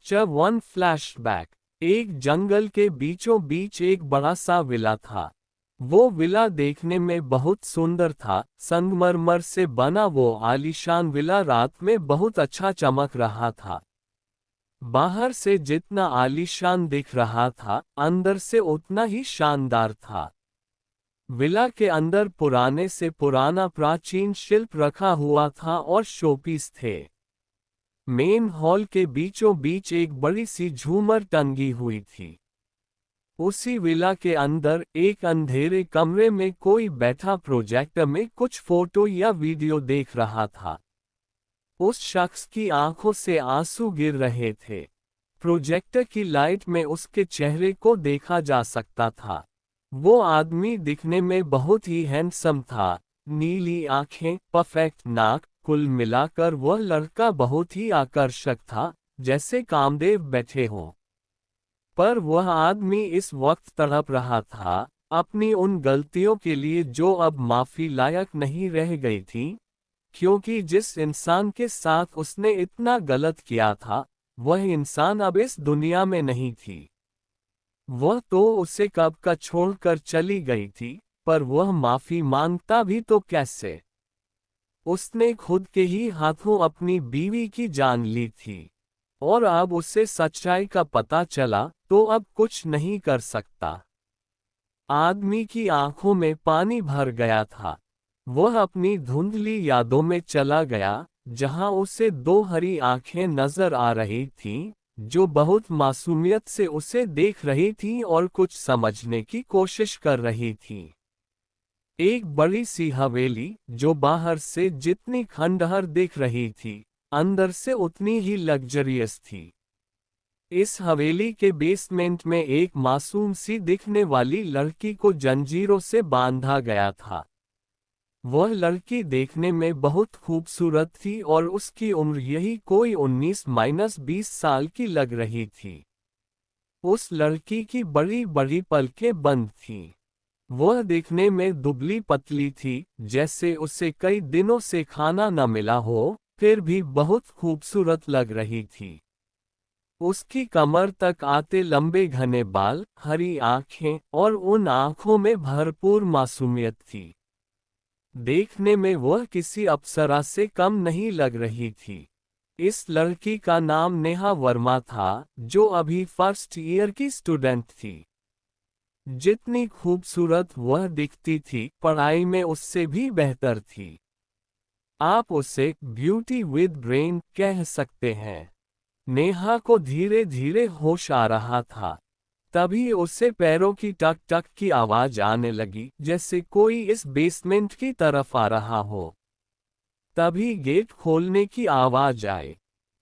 च 1 फ्लैशबैक। एक जंगल के बीचों बीच एक बड़ा सा विला था। वो विला देखने में बहुत सुंदर था। संगमरमर से बना वो आलीशान विला रात में बहुत अच्छा चमक रहा था। बाहर से जितना आलीशान दिख रहा था, अंदर से उतना ही शानदार था। विला के अंदर पुराने से पुराना प्राचीन शिल्प रखा हुआ था और शोपीस थे। मेन हॉल के बीचों बीच एक बड़ी सी झूमर टंगी हुई थी। उसी विला के अंदर एक अंधेरे कमरे में कोई बैठा प्रोजेक्टर में कुछ फोटो या वीडियो देख रहा था। उस शख्स की आंखों से आंसू गिर रहे थे। प्रोजेक्टर की लाइट में उसके चेहरे को देखा जा सकता था। वो आदमी दिखने में बहुत ही हैंडसम था। नीली आंखें, परफेक्ट नाक, कुल मिलाकर वह लड़का बहुत ही आकर्षक था, जैसे कामदेव बैठे हों। पर वह आदमी इस वक्त तड़प रहा था, अपनी उन गलतियों के लिए जो अब माफी लायक नहीं रह गई थी, क्योंकि जिस इंसान के साथ उसने इतना गलत किया था, वह इंसान अब इस दुनिया में नहीं थी। वह तो उसे कब का छोड़कर चली गई थी, पर वह माफी मांगता भी तो कैसे? उसने खुद के ही हाथों अपनी बीवी की जान ली थी, और अब उसे सच्चाई का पता चला तो अब कुछ नहीं कर सकता। आदमी की आंखों में पानी भर गया था। वह अपनी धुंधली यादों में चला गया, जहां उसे दो हरी आंखें नजर आ रही थीं, जो बहुत मासूमियत से उसे देख रही थीं और कुछ समझने की कोशिश कर रही थीं। एक बड़ी सी हवेली, जो बाहर से जितनी खंडहर दिख रही थी, अंदर से उतनी ही लग्जरियस थी। इस हवेली के बेसमेंट में एक मासूम सी दिखने वाली लड़की को जंजीरों से बांधा गया था। वह लड़की देखने में बहुत खूबसूरत थी और उसकी उम्र यही कोई 19-20 साल की लग रही थी। उस लड़की की बड़ी बड़ी पलकें बंद थीं। वह देखने में दुबली पतली थी, जैसे उसे कई दिनों से खाना न मिला हो, फिर भी बहुत खूबसूरत लग रही थी। उसकी कमर तक आते लंबे घने बाल, हरी आंखें, और उन आंखों में भरपूर मासूमियत थी। देखने में वह किसी अप्सरा से कम नहीं लग रही थी। इस लड़की का नाम नेहा वर्मा था, जो अभी फर्स्ट ईयर की स्टूडेंट थी। जितनी खूबसूरत वह दिखती थी, पढ़ाई में उससे भी बेहतर थी। आप उसे ब्यूटी विद ब्रेन कह सकते हैं। नेहा को धीरे धीरे होश आ रहा था। तभी उसे पैरों की टक टक की आवाज आने लगी, जैसे कोई इस बेसमेंट की तरफ आ रहा हो। तभी गेट खोलने की आवाज आई।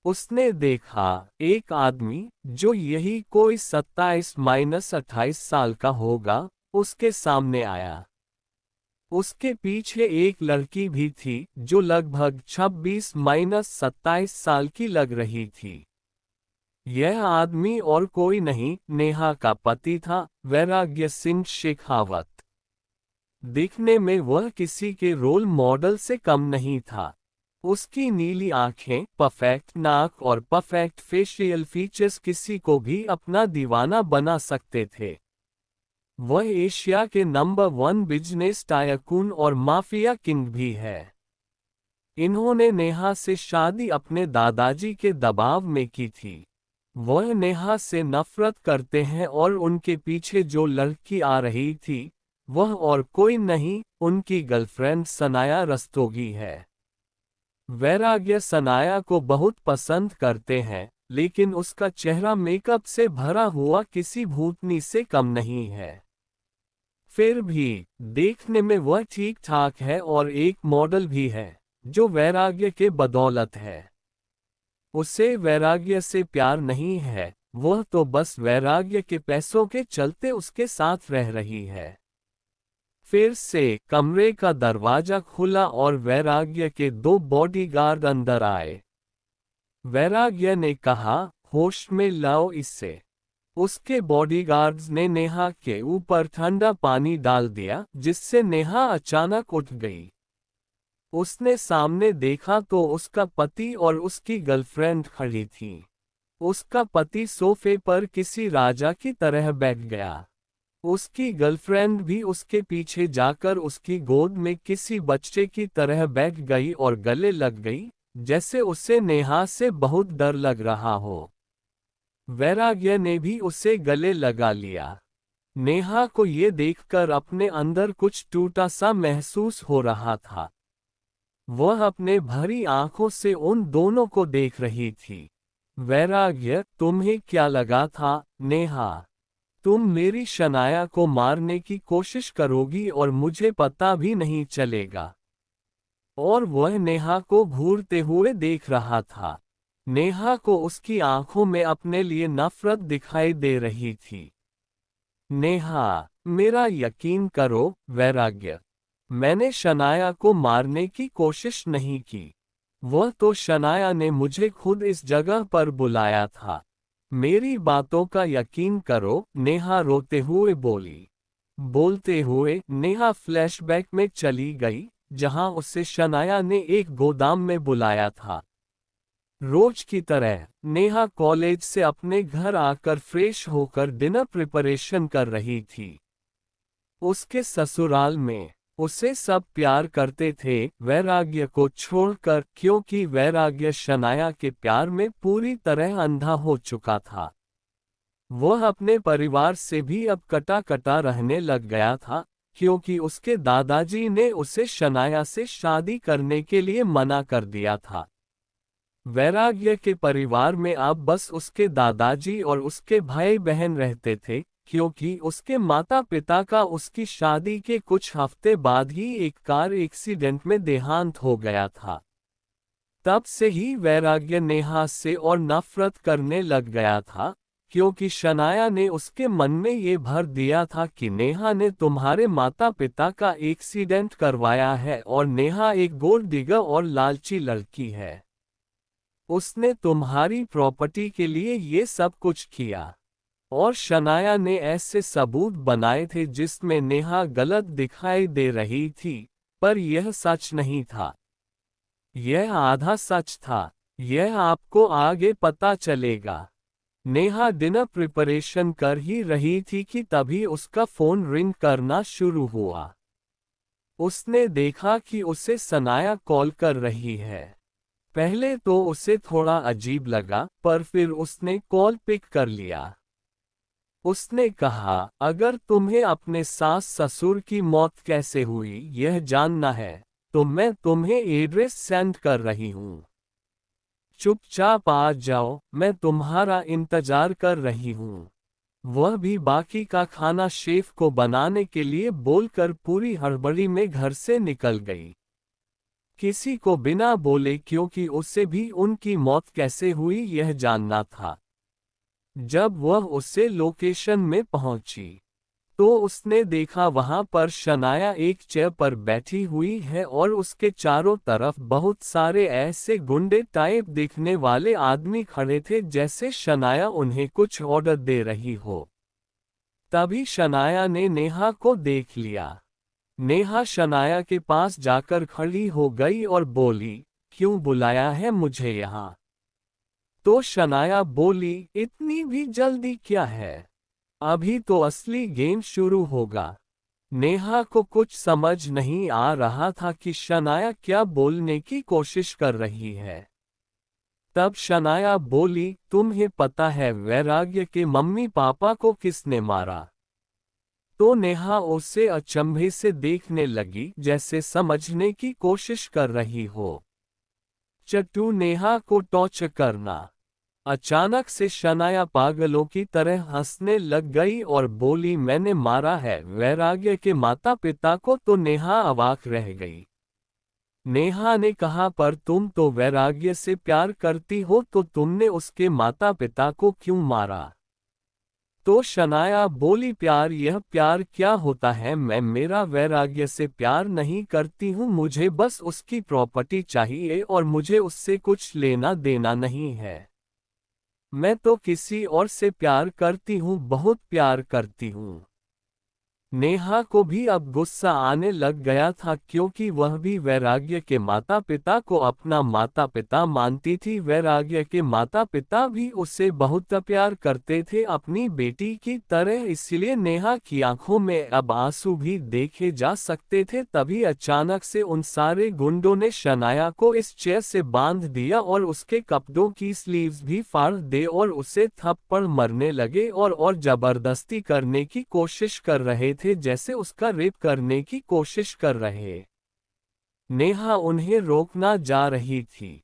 उसने देखा, एक आदमी, जो यही कोई 27-28 साल का होगा, उसके सामने आया। उसके पीछे एक लड़की भी थी, जो लगभग 26-27 साल की लग रही थी। यह आदमी और कोई नहीं, नेहा का पति था, वैराग्य सिंह शेखावत। दिखने में वह किसी के रोल मॉडल से कम नहीं था। उसकी नीली आंखें, परफेक्ट नाक और परफेक्ट फेशियल फीचर्स किसी को भी अपना दीवाना बना सकते थे। वह एशिया के नंबर 1 बिजनेस टायकून और माफिया किंग भी है। इन्होंने नेहा से शादी अपने दादाजी के दबाव में की थी। वह नेहा से नफरत करते हैं और उनके पीछे जो लड़की आ रही थी, वह और कोई नहीं, उनकी गर्लफ्रेंड सनाया रस्तोगी है। वैराग्य सनाया को बहुत पसंद करते हैं, लेकिन उसका चेहरा मेकअप से भरा हुआ किसी भूतनी से कम नहीं है। फिर भी देखने में वह ठीक ठाक है और एक मॉडल भी है, जो वैराग्य के बदौलत है। उसे वैराग्य से प्यार नहीं है, वह तो बस वैराग्य के पैसों के चलते उसके साथ रह रही है। फिर से कमरे का दरवाजा खुला और वैराग्य के 2 बॉडीगार्ड अंदर आए। वैराग्य ने कहा, होश में लाओ इसे। उसके बॉडीगार्ड्स ने नेहा के ऊपर ठंडा पानी डाल दिया, जिससे नेहा अचानक उठ गई। उसने सामने देखा तो उसका पति और उसकी गर्लफ्रेंड खड़ी थी। उसका पति सोफे पर किसी राजा की तरह बैठ गया। उसकी गर्लफ्रेंड भी उसके पीछे जाकर उसकी गोद में किसी बच्चे की तरह बैठ गई और गले लग गई, जैसे उसे नेहा से बहुत डर लग रहा हो। वैराग्य ने भी उसे गले लगा लिया। नेहा को ये देखकर अपने अंदर कुछ टूटा सा महसूस हो रहा था। वह अपने भरी आंखों से उन दोनों को देख रही थी। वैराग्य, तुम्हें क्या लगा था, नेहा? तुम मेरी शनाया को मारने की कोशिश करोगी और मुझे पता भी नहीं चलेगा। और वह नेहा को घूरते हुए देख रहा था। नेहा को उसकी आंखों में अपने लिए नफरत दिखाई दे रही थी। नेहा, मेरा यकीन करो, वैराग्य। मैंने शनाया को मारने की कोशिश नहीं की। वह तो शनाया ने मुझे खुद इस जगह पर बुलाया था। मेरी बातों का यकीन करो, नेहा रोते हुए बोली। बोलते हुए नेहा फ्लैशबैक में चली गई, जहां उसे शनाया ने एक गोदाम में बुलाया था। रोज की तरह नेहा कॉलेज से अपने घर आकर फ्रेश होकर डिनर प्रिपरेशन कर रही थी। उसके ससुराल में उसे सब प्यार करते थे, वैराग्य को छोड़कर, क्योंकि वैराग्य शनाया के प्यार में पूरी तरह अंधा हो चुका था। वह अपने परिवार से भी अब कटा कटा रहने लग गया था, क्योंकि उसके दादाजी ने उसे शनाया से शादी करने के लिए मना कर दिया था। वैराग्य के परिवार में अब बस उसके दादाजी और उसके भाई बहन रहते थे, क्योंकि उसके माता पिता का उसकी शादी के कुछ हफ्ते बाद ही एक कार एक्सीडेंट में देहांत हो गया था। तब से ही वैराग्य नेहा से और नफरत करने लग गया था, क्योंकि शनाया ने उसके मन में ये भर दिया था कि नेहा ने तुम्हारे माता पिता का एक्सीडेंट करवाया है और नेहा एक गोल्ड डिगर और लालची लड़की है। उसने तुम्हारी प्रॉपर्टी के लिए ये सब कुछ किया। और शनाया ने ऐसे सबूत बनाए थे जिसमें नेहा गलत दिखाई दे रही थी, पर यह सच नहीं था। यह आधा सच था। यह आपको आगे पता चलेगा। नेहा डिनर प्रिपरेशन कर ही रही थी कि तभी उसका फोन रिंग करना शुरू हुआ। उसने देखा कि उसे सनाया कॉल कर रही है। पहले तो उसे थोड़ा अजीब लगा, पर फिर उसने कॉल पिक कर लिया। उसने कहा, अगर तुम्हें अपने सास ससुर की मौत कैसे हुई यह जानना है, तो मैं तुम्हें एड्रेस सेंड कर रही हूँ। चुपचाप आ जाओ, मैं तुम्हारा इंतजार कर रही हूँ। वह भी बाकी का खाना शेफ को बनाने के लिए बोलकर पूरी हड़बड़ी में घर से निकल गई। किसी को बिना बोले, क्योंकि उसे भी उनकी मौत कैसे हुई यह जानना था। जब वह उससे लोकेशन में पहुंची, तो उसने देखा वहां पर शनाया एक चेयर पर बैठी हुई है और उसके चारों तरफ बहुत सारे ऐसे गुंडे टाइप दिखने वाले आदमी खड़े थे, जैसे शनाया उन्हें कुछ ऑर्डर दे रही हो। तभी शनाया ने नेहा को देख लिया। नेहा शनाया के पास जाकर खड़ी हो गई और बोली, क्यों बुलाया है मुझे यहाँ? तो शनाया बोली, इतनी भी जल्दी क्या है? अभी तो असली गेम शुरू होगा। नेहा को कुछ समझ नहीं आ रहा था कि शनाया क्या बोलने की कोशिश कर रही है। तब शनाया बोली, तुम्हें पता है वैराग्य के मम्मी पापा को किसने मारा? तो नेहा उसे अचंभे से देखने लगी, जैसे समझने की कोशिश कर रही हो। चट्टू नेहा को टॉर्च करना। अचानक से शनाया पागलों की तरह हंसने लग गई और बोली, मैंने मारा है वैराग्य के माता पिता को। तो नेहा अवाक रह गई। नेहा ने कहा, पर तुम तो वैराग्य से प्यार करती हो, तो तुमने उसके माता पिता को क्यों मारा? तो शनाया बोली, प्यार, यह प्यार क्या होता है? मैं मेरा वैराग्य से प्यार नहीं करती हूँ, मुझे बस उसकी प्रॉपर्टी चाहिए और मुझे उससे कुछ लेना देना नहीं है। मैं तो किसी और से प्यार करती हूँ, बहुत प्यार करती हूँ। नेहा को भी अब गुस्सा आने लग गया था, क्योंकि वह भी वैराग्य के माता पिता को अपना माता पिता मानती थी। वैराग्य के माता पिता भी उसे बहुत प्यार करते थे, अपनी बेटी की तरह, इसलिए नेहा की आंखों में अब आंसू भी देखे जा सकते थे। तभी अचानक से उन सारे गुंडों ने शनाया को इस चेयर से बांध दिया और उसके कपड़ों की स्लीव्स भी फाड़ दे और उसे थप्पड़ मारने लगे और जबरदस्ती करने की कोशिश कर रहे थे, जैसे उसका रेप करने की कोशिश कर रहे। नेहा उन्हें रोकना जा रही थी,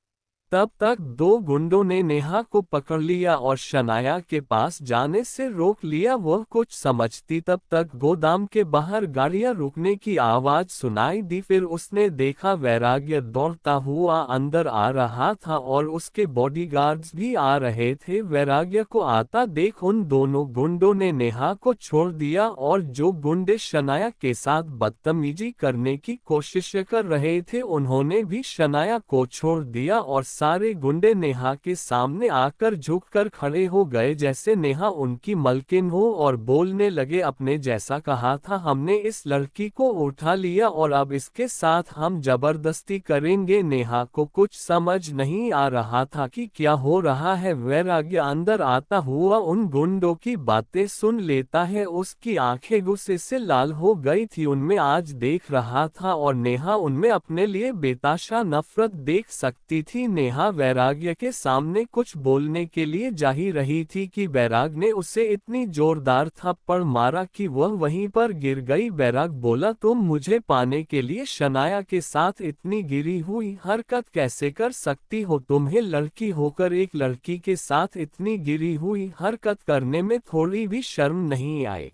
तब तक दो गुंडों ने नेहा को पकड़ लिया और शनाया के पास जाने से रोक लिया। वह कुछ समझती तब तक गोदाम के बाहर गाड़ियां रुकने की आवाज सुनाई दी। फिर उसने देखा वैराग्य दौड़ता हुआ अंदर आ रहा था और उसके बॉडीगार्ड्स भी आ रहे थे। वैराग्य को आता देख उन दोनों गुंडों ने नेहा को छोड़ दिया और जो गुंडे शनाया के साथ बदतमीजी करने की कोशिश कर रहे थे उन्होंने भी शनाया को छोड़ दिया और सारे गुंडे नेहा के सामने आकर झुककर खड़े हो गए, जैसे नेहा उनकी मलकिन हो, और बोलने लगे, अपने जैसा कहा था हमने इस लड़की को उठा लिया और अब इसके साथ हम जबरदस्ती करेंगे। नेहा को कुछ समझ नहीं आ रहा था कि क्या हो रहा है। वैराग्य अंदर आता हुआ उन गुंडों की बातें सुन लेता है, उसकी आंखें गुस्से से लाल हो गई थी, उनमें आज देख रहा था और नेहा उनमें अपने लिए बेताशा नफरत देख सकती थी। नेहा वैराग्य के सामने कुछ बोलने के लिए जा ही रही थी कि वैराग ने उसे इतनी जोरदार थप्पड़ मारा कि वह वहीं पर गिर गई। वैराग बोला, तुम मुझे पाने के लिए शनाया के साथ इतनी गिरी हुई हरकत कैसे कर सकती हो? तुम्हें लड़की होकर एक लड़की के साथ इतनी गिरी हुई हरकत करने में थोड़ी भी शर्म नहीं आई?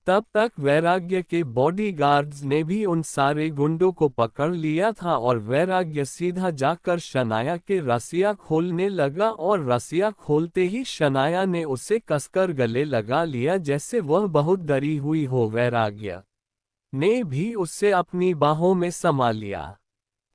तब तक वैराग्य के बॉडीगार्ड्स ने भी उन सारे गुंडों को पकड़ लिया था और वैराग्य सीधा जाकर शनाया के रस्सियां खोलने लगा और रस्सियां खोलते ही शनाया ने उसे कसकर गले लगा लिया, जैसे वह बहुत डरी हुई हो। वैराग्य ने भी उसे अपनी बाहों में समा लिया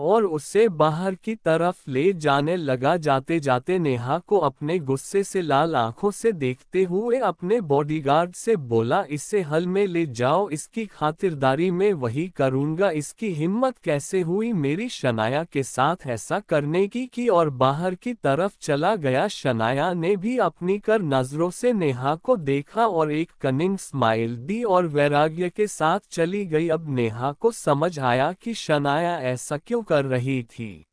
और उसे बाहर की तरफ ले जाने लगा। जाते जाते नेहा को अपने गुस्से से लाल आंखों से देखते हुए अपने बॉडीगार्ड से बोला, इसे हल में ले जाओ, इसकी खातिरदारी मैं वही करूंगा। इसकी हिम्मत कैसे हुई मेरी शनाया के साथ ऐसा करने की और बाहर की तरफ चला गया। शनाया ने भी अपनी कर नजरों से नेहा को देखा और एक कनिंग स्माइल दी और वैराग्य के साथ चली गई। अब नेहा को समझ आया कि शनाया ऐसा क्यों कर रही थी।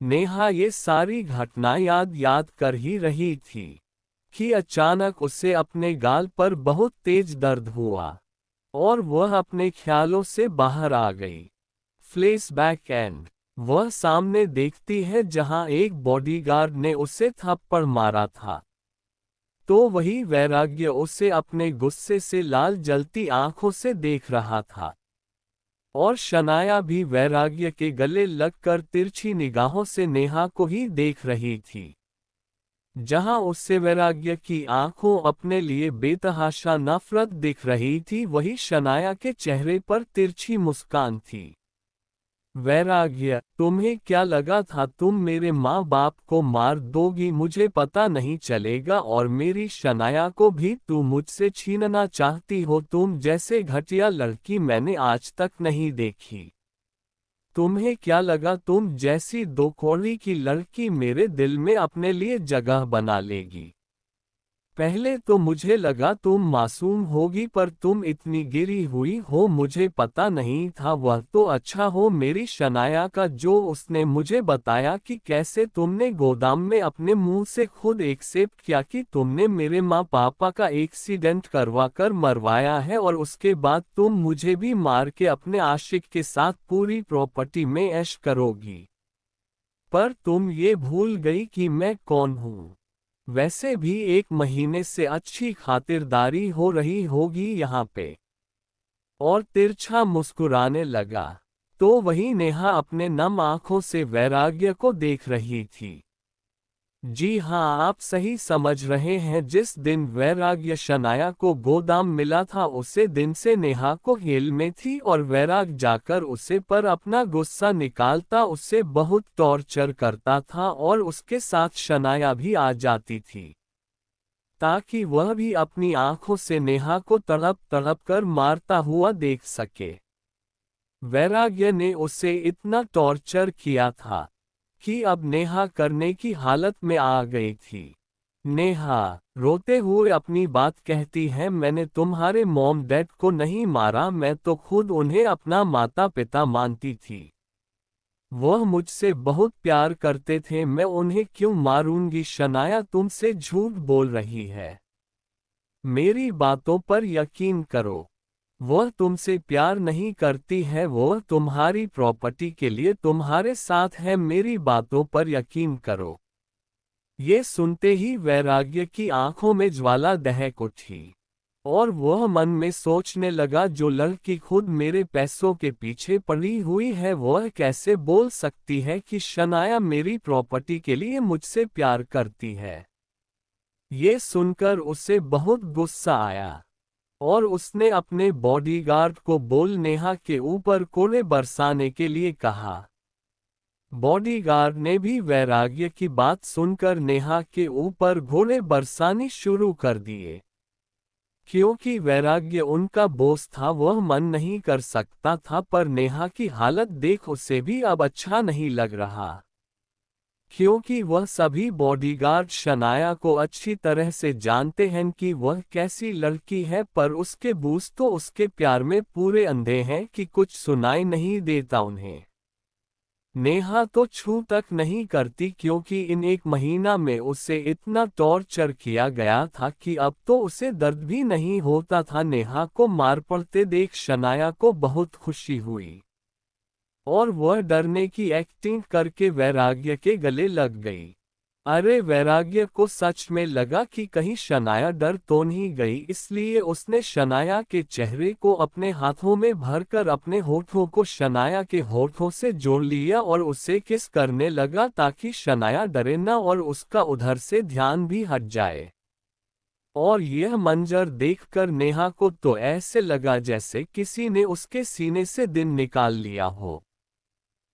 नेहा ये सारी घटना याद कर ही रही थी कि अचानक उसे अपने गाल पर बहुत तेज दर्द हुआ और वह अपने ख्यालों से बाहर आ गई। फ्लैशबैक एंड वह सामने देखती है जहां एक बॉडीगार्ड ने उसे थप्पड़ मारा था, तो वही वैराग्य उसे अपने गुस्से से लाल जलती आंखों से देख रहा था और शनाया भी वैराग्य के गले लगकर तिरछी निगाहों से नेहा को ही देख रही थी। जहां उससे वैराग्य की आंखों अपने लिए बेतहाशा नफरत दिख रही थी, वही शनाया के चेहरे पर तिरछी मुस्कान थी। वैराग्य, तुम्हें क्या लगा था तुम मेरे माँ बाप को मार दोगी? मुझे पता नहीं चलेगा और मेरी शनाया को भी तुम मुझसे छीनना चाहती हो? तुम जैसे घटिया लड़की मैंने आज तक नहीं देखी। तुम्हें क्या लगा तुम जैसी दो कौड़ी की लड़की मेरे दिल में अपने लिए जगह बना लेगी? पहले तो मुझे लगा तुम मासूम होगी, पर तुम इतनी गिरी हुई हो मुझे पता नहीं था। वह तो अच्छा हो मेरी शनाया का जो उसने मुझे बताया कि कैसे तुमने गोदाम में अपने मुंह से खुद एक्सेप्ट किया कि तुमने मेरे माँ पापा का एक्सीडेंट करवा कर मरवाया है और उसके बाद तुम मुझे भी मार के अपने आशिक के साथ पूरी प्रॉपर्टी में ऐश करोगी। पर तुम ये भूल गई कि मैं कौन हूँ। वैसे भी 1 महीने से अच्छी खातिरदारी हो रही होगी यहाँ पे। और तिरछा मुस्कुराने लगा, तो वही नेहा अपने नम आंखों से वैराग्य को देख रही थी। जी हाँ, आप सही समझ रहे हैं। जिस दिन वैराग्य शनाया को गोदाम मिला था उसे दिन से नेहा को हेल में थी और वैराग जाकर उसे पर अपना गुस्सा निकालता, उससे बहुत टॉर्चर करता था और उसके साथ शनाया भी आ जाती थी। ताकि वह भी अपनी आंखों से नेहा को तड़प तड़प कर मारता हुआ देख सके। वैराग्य ने उसे इतना टॉर्चर किया था कि अब नेहा करने की हालत में आ गई थी। नेहा रोते हुए अपनी बात कहती है, मैंने तुम्हारे मॉम डैड को नहीं मारा, मैं तो खुद उन्हें अपना माता पिता मानती थी। वह मुझसे बहुत प्यार करते थे, मैं उन्हें क्यों मारूंगी। शनाया तुमसे झूठ बोल रही है। मेरी बातों पर यकीन करो। वह तुमसे प्यार नहीं करती है, वह तुम्हारी प्रॉपर्टी के लिए तुम्हारे साथ है, मेरी बातों पर यकीन करो। ये सुनते ही वैराग्य की आंखों में ज्वाला दहक उठी और वह मन में सोचने लगा, जो लड़की खुद मेरे पैसों के पीछे पड़ी हुई है वह कैसे बोल सकती है कि शनाया मेरी प्रॉपर्टी के लिए मुझसे प्यार करती है। ये सुनकर उसे बहुत गुस्सा आया और उसने अपने बॉडीगार्ड को बोल नेहा के ऊपर कोड़े बरसाने के लिए कहा। बॉडीगार्ड ने भी वैराग्य की बात सुनकर नेहा के ऊपर घोड़े बरसाने शुरू कर दिए। क्योंकि वैराग्य उनका बॉस था, वह मन नहीं कर सकता था, पर नेहा की हालत देख उसे भी अब अच्छा नहीं लग रहा। क्योंकि वह सभी बॉडीगार्ड शनाया को अच्छी तरह से जानते हैं कि वह कैसी लड़की है, पर उसके बूस तो उसके प्यार में पूरे अंधे हैं कि कुछ सुनाई नहीं देता उन्हें। नेहा तो छू तक नहीं करती, क्योंकि इन एक महीना में उसे इतना टॉर्चर किया गया था कि अब तो उसे दर्द भी नहीं होता था। नेहा को मार पड़ते देख शनाया को बहुत खुशी हुई और वह डरने की एक्टिंग करके वैराग्य के गले लग गई। अरे वैराग्य को सच में लगा कि कहीं शनाया डर तो नहीं गई, इसलिए उसने शनाया के चेहरे को अपने हाथों में भरकर अपने होठों को शनाया के होठों से जोड़ लिया और उसे किस करने लगा ताकि शनाया डरे न और उसका उधर से ध्यान भी हट जाए। और यह मंजर देखकर नेहा को तो ऐसे लगा जैसे किसी ने उसके सीने से दिन निकाल लिया हो।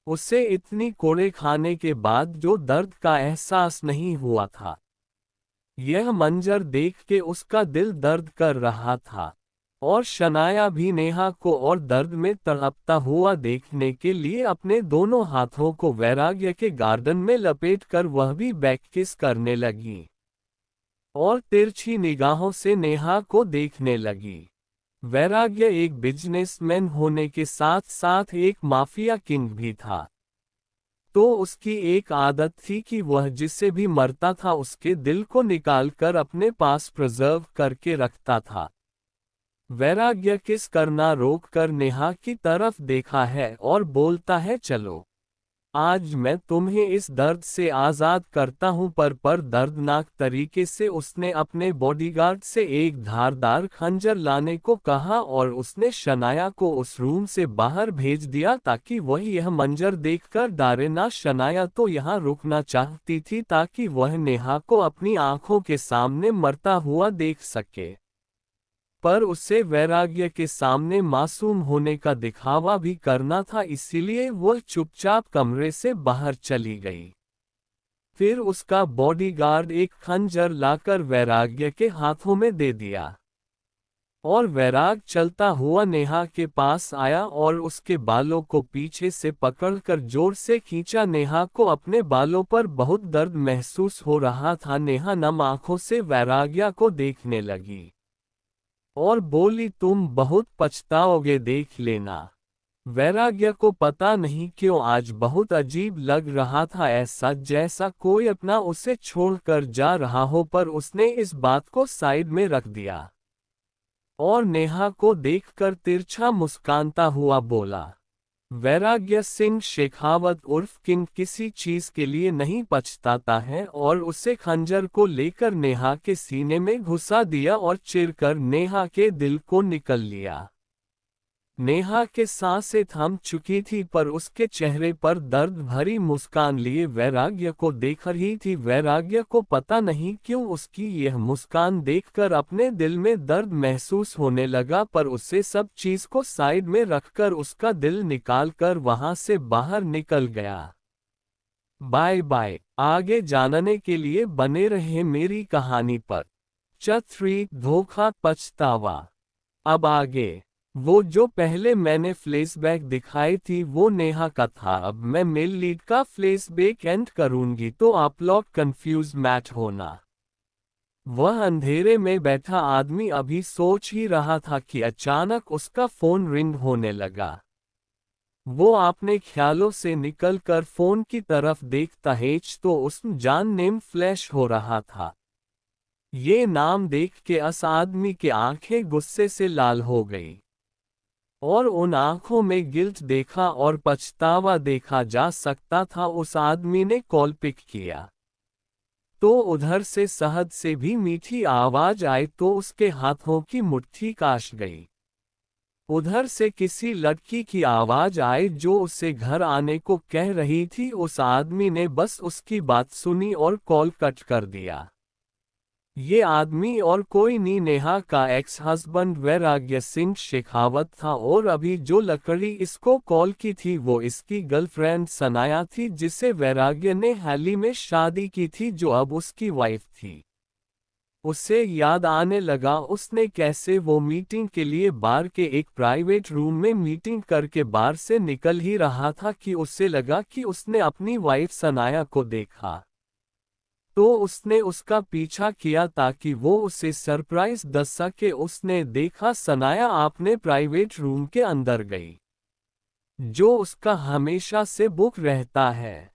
उसे इतनी कोड़े खाने के बाद जो दर्द का एहसास नहीं हुआ था। यह मंजर देख के उसका दिल दर्द कर रहा था और शनाया भी नेहा को और दर्द में तड़पता हुआ देखने के लिए अपने दोनों हाथों को वैराग्य के गार्डन में लपेटकर वह भी बैक किस करने लगी और तिरछी निगाहों से नेहा को देखने लगी। वैराग्य एक बिजनेसमैन होने के साथ साथ एक माफिया किंग भी था, तो उसकी एक आदत थी कि वह जिससे भी मरता था उसके दिल को निकालकर अपने पास प्रिजर्व करके रखता था। वैराग्य किस करना रोक कर नेहा की तरफ देखा है और बोलता है, चलो आज मैं तुम्हें इस दर्द से आज़ाद करता हूं। पर दर्दनाक तरीके से उसने अपने बॉडीगार्ड से एक धारदार खंजर लाने को कहा और उसने शनाया को उस रूम से बाहर भेज दिया ताकि वह यह मंजर देखकर डरे ना। शनाया तो यहाँ रुकना चाहती थी ताकि वह नेहा को अपनी आंखों के सामने मरता हुआ देख सके, पर उसे वैराग्य के सामने मासूम होने का दिखावा भी करना था, इसीलिए वह चुपचाप कमरे से बाहर चली गई। फिर उसका बॉडीगार्ड एक खंजर लाकर वैराग्य के हाथों में दे दिया और वैराग चलता हुआ नेहा के पास आया और उसके बालों को पीछे से पकड़कर जोर से खींचा। नेहा को अपने बालों पर बहुत दर्द महसूस हो रहा था। नेहा नम आंखों से वैराग्य को देखने लगी और बोली, तुम बहुत पछताओगे, देख लेना। वैराग्य को पता नहीं क्यों आज बहुत अजीब लग रहा था, ऐसा जैसा कोई अपना उसे छोड़कर जा रहा हो, पर उसने इस बात को साइड में रख दिया और नेहा को देखकर तिरछा मुस्कानता हुआ बोला, वैराग्य सिंह शेखावत उर्फ किंग किसी चीज के लिए नहीं पछताता है, और उसे खंजर को लेकर नेहा के सीने में घुसा दिया और चिरकर नेहा के दिल को निकल लिया। नेहा के सांसें थम चुकी थी, पर उसके चेहरे पर दर्द भरी मुस्कान लिए वैराग्य को देख रही थी। वैराग्य को पता नहीं क्यों उसकी यह मुस्कान देखकर अपने दिल में दर्द महसूस होने लगा, पर उसे सब चीज को साइड में रखकर उसका दिल निकालकर वहां से बाहर निकल गया। Bye bye. आगे जानने के लिए बने रहे मेरी कहानी पर। चैप्टर 3 धोखा पछतावा। अब आगे। वो जो पहले मैंने फ्लैशबैक दिखाई थी वो नेहा का था। अब मैं मेल लीड का फ्लैशबैक एंड करूंगी तो आप लोग कंफ्यूज मैच होना। वह अंधेरे में बैठा आदमी अभी सोच ही रहा था कि अचानक उसका फोन रिंग होने लगा। वो अपने ख्यालों से निकलकर फोन की तरफ देखता है तो उसमें जान नेम फ्लैश हो रहा था। ये नाम देख के उस आदमी की आंखें गुस्से से लाल हो गई और उन आंखों में गिल्ट देखा और पछतावा देखा जा सकता था। उस आदमी ने कॉल पिक किया तो उधर से शहद से भी मीठी आवाज आई तो उसके हाथों की मुट्ठी काश गई। उधर से किसी लड़की की आवाज आई जो उसे घर आने को कह रही थी। उस आदमी ने बस उसकी बात सुनी और कॉल कट कर दिया। ये आदमी और कोई नहीं, नेहा का एक्स हस्बैंड वैराग्य सिंह शेखावत था और अभी जो लकड़ी इसको कॉल की थी वो इसकी गर्लफ्रेंड सनाया थी जिसे वैराग्य ने हाल ही में शादी की थी, जो अब उसकी वाइफ थी। उसे याद आने लगा उसने कैसे वो मीटिंग के लिए बार के एक प्राइवेट रूम में मीटिंग करके बार से निकल ही रहा था कि उसे लगा कि उसने अपनी वाइफ सनाया को देखा। तो उसने उसका पीछा किया ताकि वो उसे सरप्राइज दे सके। उसने देखा सनाया अपने प्राइवेट रूम के अंदर गई, जो उसका हमेशा से बुक रहता है।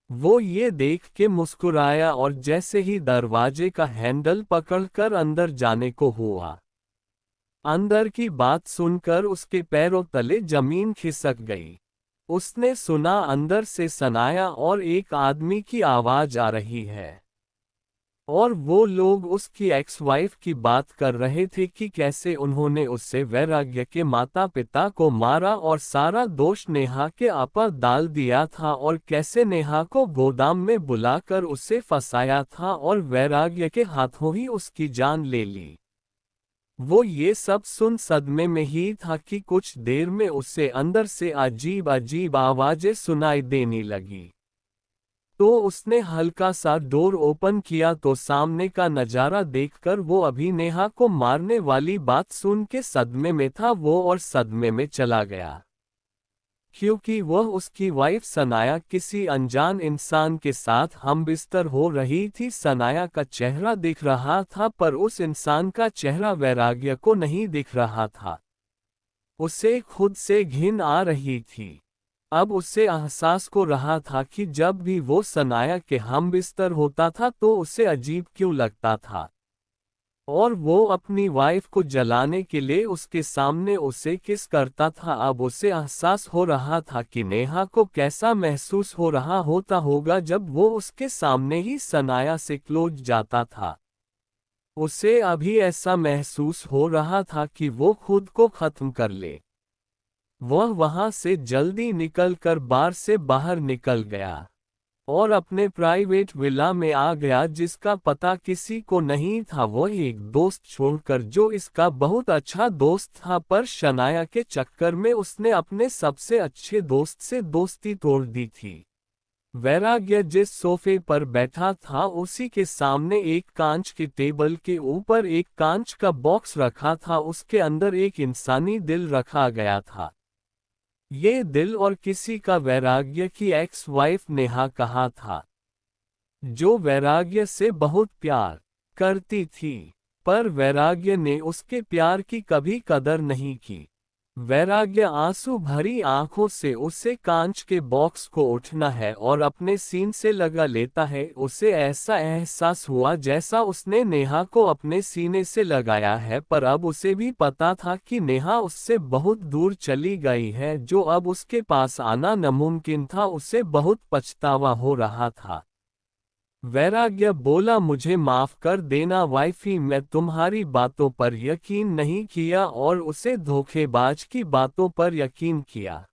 वो ये देख के मुस्कुराया और जैसे ही दरवाजे का हैंडल पकड़कर अंदर जाने को हुआ, अंदर की बात सुनकर उसके पैरों तले जमीन खिसक गई। उसने सुना अंदर से सनाया और एक आदमी की आवाज आ रही है और वो लोग उसकी एक्स वाइफ की बात कर रहे थे कि कैसे उन्होंने उससे वैराग्य के माता पिता को मारा और सारा दोष नेहा के ऊपर डाल दिया था और कैसे नेहा को गोदाम में बुलाकर उसे फंसाया था और वैराग्य के हाथों ही उसकी जान ले ली। वो ये सब सुन सदमे में ही था कि कुछ देर में उसे अंदर से अजीब अजीब आवाजें सुनाई देने लगी। तो उसने हल्का सा डोर ओपन किया तो सामने का नजारा देखकर वो अभी नेहा को मारने वाली बात सुन के सदमे में था वो और सदमे में चला गया, क्योंकि वह उसकी वाइफ सनाया किसी अनजान इंसान के साथ हमबिस्तर हो रही थी। सनाया का चेहरा दिख रहा था पर उस इंसान का चेहरा वैराग्य को नहीं दिख रहा था। उसे खुद से घिन आ रही थी। अब उसे एहसास को रहा था कि जब भी वो सनाया के हमबिस्तर होता था तो उसे अजीब क्यों लगता था और वो अपनी वाइफ को जलाने के लिए उसके सामने उसे किस करता था। अब उसे एहसास हो रहा था कि नेहा को कैसा महसूस हो रहा होता होगा जब वो उसके सामने ही सनाया से क्लोज जाता था। उसे अभी ऐसा महसूस हो रहा था कि वो खुद को खत्म कर ले। वह वहां से जल्दी निकलकर बार से बाहर निकल गया और अपने प्राइवेट विला में आ गया जिसका पता किसी को नहीं था। वह एक दोस्त छोड़कर जो इसका बहुत अच्छा दोस्त था, पर शनाया के चक्कर में उसने अपने सबसे अच्छे दोस्त से दोस्ती तोड़ दी थी। वैराग्य जिस सोफे पर बैठा था उसी के सामने एक कांच के टेबल के ऊपर एक कांच का बॉक्स रखा था। उसके अंदर एक इंसानी दिल रखा गया था। ये दिल और किसी का वैराग्य की एक्स वाइफ नेहा कहा था, जो वैराग्य से बहुत प्यार करती थी, पर वैराग्य ने उसके प्यार की कभी कदर नहीं की। वैराग्य आंसू भरी आंखों से उसे कांच के बॉक्स को उठना है और अपने सीन से लगा लेता है। उसे ऐसा एहसास हुआ जैसा उसने नेहा को अपने सीने से लगाया है, पर अब उसे भी पता था कि नेहा उससे बहुत दूर चली गई है, जो अब उसके पास आना नामुमकिन था। उसे बहुत पछतावा हो रहा था। वैराग्य बोला, मुझे माफ कर देना वाइफी, मैं तुम्हारी बातों पर यकीन नहीं किया और उसे धोखेबाज की बातों पर यकीन किया।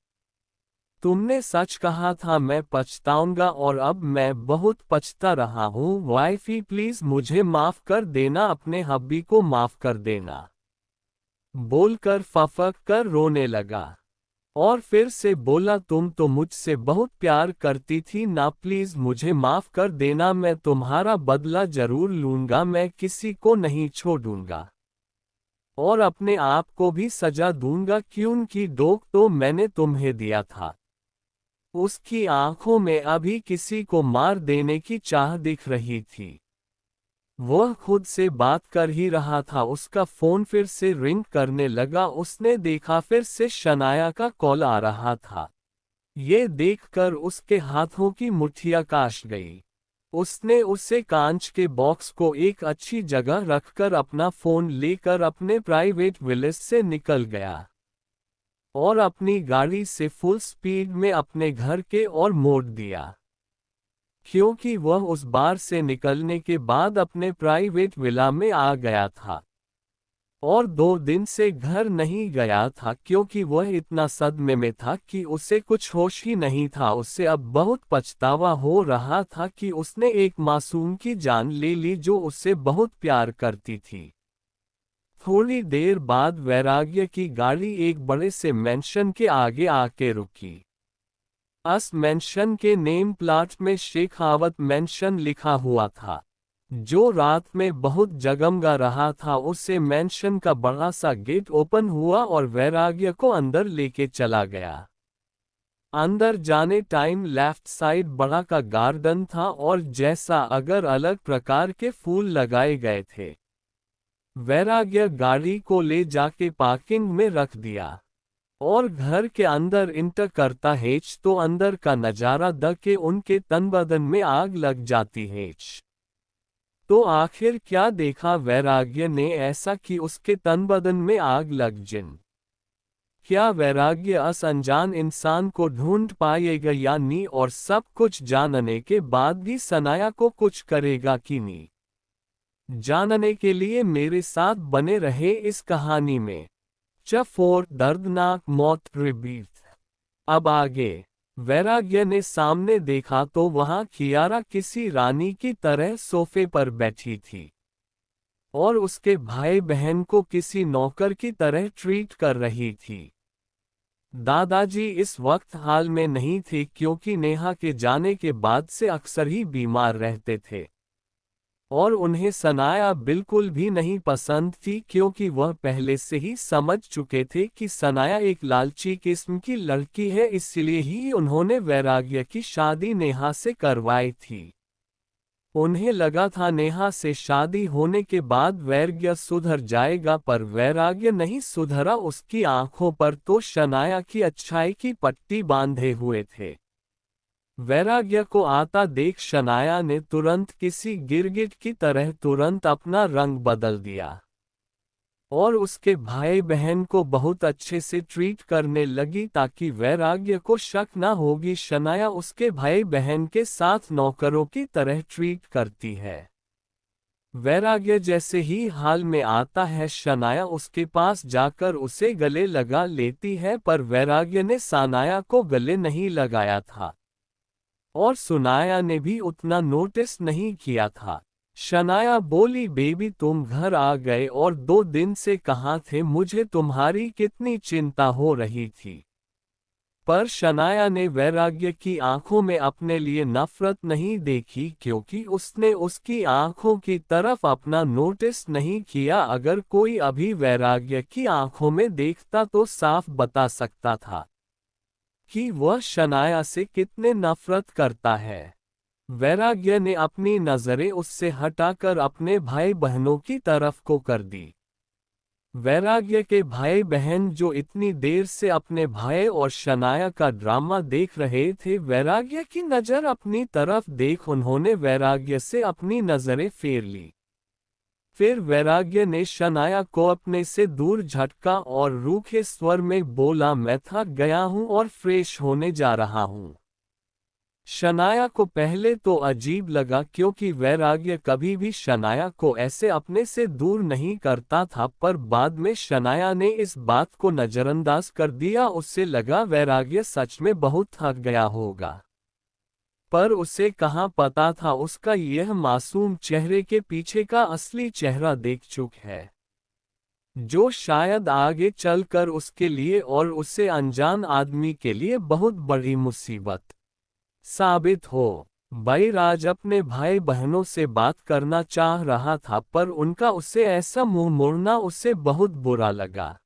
तुमने सच कहा था, मैं पछताऊंगा और अब मैं बहुत पछता रहा हूँ। वाइफी प्लीज मुझे माफ कर देना, अपने हब्बी को माफ कर देना, बोलकर फफक कर रोने लगा। और फिर से बोला, तुम तो मुझसे बहुत प्यार करती थी ना, प्लीज मुझे माफ कर देना, मैं तुम्हारा बदला जरूर लूंगा, मैं किसी को नहीं छोड़ूंगा और अपने आप को भी सजा दूंगा, क्योंकि डोक तो मैंने तुम्हें दिया था। उसकी आंखों में अभी किसी को मार देने की चाह दिख रही थी। वह खुद से बात कर ही रहा था, उसका फोन फिर से रिंग करने लगा। उसने देखा फिर से शनाया का कॉल आ रहा था। ये देखकर उसके हाथों की मुट्ठियां कांप गई। उसने उसे कांच के बॉक्स को एक अच्छी जगह रखकर अपना फोन लेकर अपने प्राइवेट विलेज से निकल गया और अपनी गाड़ी से फुल स्पीड में अपने घर के ओर मोड़ दिया, क्योंकि वह उस बार से निकलने के बाद अपने प्राइवेट विला में आ गया था और 2 दिन से घर नहीं गया था, क्योंकि वह इतना सदमे में था कि उसे कुछ होश ही नहीं था। उसे अब बहुत पछतावा हो रहा था कि उसने एक मासूम की जान ले ली जो उससे बहुत प्यार करती थी। थोड़ी देर बाद वैराग्य की गाड़ी एक बड़े से मैंशन के आगे आके रुकी। उस मैंशन के नेम प्लाट में शेखावत मैंशन लिखा हुआ था। जो रात में बहुत जगमगा रहा था, उससे मैंशन का बड़ा सा गेट ओपन हुआ और वैराग्य को अंदर लेके चला गया। अंदर जाने टाइम लेफ्ट साइड बड़ा का गार्डन था और जैसा अगर अलग प्रकार के फूल लगाए गए थे। वैराग्य गाड़ी को ले जाके पार्किंग में रख दिया और घर के अंदर इंटर करता है तो अंदर का नजारा देख के उनके तन बदन में आग लग जाती है। तो आखिर क्या देखा वैराग्य ने ऐसा कि उसके तन बदन में आग लग जिन? क्या वैराग्य अस अनजान इंसान को ढूंढ पाएगा या नहीं, और सब कुछ जानने के बाद भी सनाया को कुछ करेगा कि नहीं? जानने के लिए मेरे साथ बने रहे इस कहानी में। चफोर दर्दनाक मौत रिबीट। अब आगे। वैराग्य ने सामने देखा तो वहां कियारा किसी रानी की तरह सोफे पर बैठी थी और उसके भाई बहन को किसी नौकर की तरह ट्रीट कर रही थी। दादाजी इस वक्त हाल में नहीं थे, क्योंकि नेहा के जाने के बाद से अक्सर ही बीमार रहते थे और उन्हें सनाया बिल्कुल भी नहीं पसंद थी, क्योंकि वह पहले से ही समझ चुके थे कि सनाया एक लालची किस्म की लड़की है, इसलिए ही उन्होंने वैराग्य की शादी नेहा से करवाई थी। उन्हें लगा था नेहा से शादी होने के बाद वैराग्य सुधर जाएगा, पर वैराग्य नहीं सुधरा। उसकी आंखों पर तो शनाया की अच्छाई की पट्टी बांधे हुए थे। वैराग्य को आता देख शनाया ने तुरंत किसी गिरगिट की तरह तुरंत अपना रंग बदल दिया और उसके भाई बहन को बहुत अच्छे से ट्रीट करने लगी, ताकि वैराग्य को शक न होगी शनाया उसके भाई बहन के साथ नौकरों की तरह ट्रीट करती है। वैराग्य जैसे ही हाल में आता है, शनाया उसके पास जाकर उसे गले लगा लेती है, पर वैराग्य ने सनाया को गले नहीं लगाया था और सुनाया ने भी उतना नोटिस नहीं किया था। शनाया बोली, बेबी तुम घर आ गए और 2 दिन से कहाँ थे, मुझे तुम्हारी कितनी चिंता हो रही थी। पर शनाया ने वैराग्य की आंखों में अपने लिए नफरत नहीं देखी, क्योंकि उसने उसकी आंखों की तरफ अपना नोटिस नहीं किया। अगर कोई अभी वैराग्य की आंखों में देखता तो साफ बता सकता था कि वह शनाया से कितने नफरत करता है। वैराग्य ने अपनी नजरें उससे हटाकर अपने भाई बहनों की तरफ को कर दी। वैराग्य के भाई बहन जो इतनी देर से अपने भाई और शनाया का ड्रामा देख रहे थे, वैराग्य की नज़र अपनी तरफ देख उन्होंने वैराग्य से अपनी नजरें फेर ली। फिर वैराग्य ने शनाया को अपने से दूर झटका और रूखे स्वर में बोला, मैं थक गया हूं और फ्रेश होने जा रहा हूं। शनाया को पहले तो अजीब लगा, क्योंकि वैराग्य कभी भी शनाया को ऐसे अपने से दूर नहीं करता था, पर बाद में शनाया ने इस बात को नजरअंदाज कर दिया। उससे लगा वैराग्य सच में बहुत थक गया होगा, पर उसे कहाँ पता था उसका यह मासूम चेहरे के पीछे का असली चेहरा देख चुका है। जो शायद आगे चलकर उसके लिए और उसे अनजान आदमी के लिए बहुत बड़ी मुसीबत साबित हो। बैराज अपने भाई बहनों से बात करना चाह रहा था पर उनका उसे ऐसा मुंह मोड़ना उसे बहुत बुरा लगा।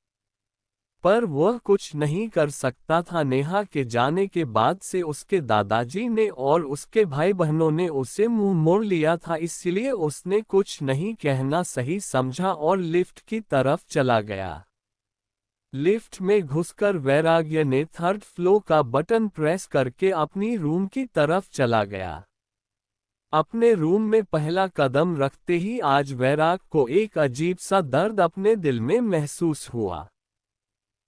पर वह कुछ नहीं कर सकता था। नेहा के जाने के बाद से उसके दादाजी ने और उसके भाई बहनों ने उसे मुंह मोड़ लिया था, इसलिए उसने कुछ नहीं कहना सही समझा और लिफ्ट की तरफ चला गया। लिफ्ट में घुसकर वैराग्य ने थर्ड फ्लोर का बटन प्रेस करके अपनी रूम की तरफ चला गया। अपने रूम में पहला कदम रखते ही आज वैराग को एक अजीब सा दर्द अपने दिल में महसूस हुआ।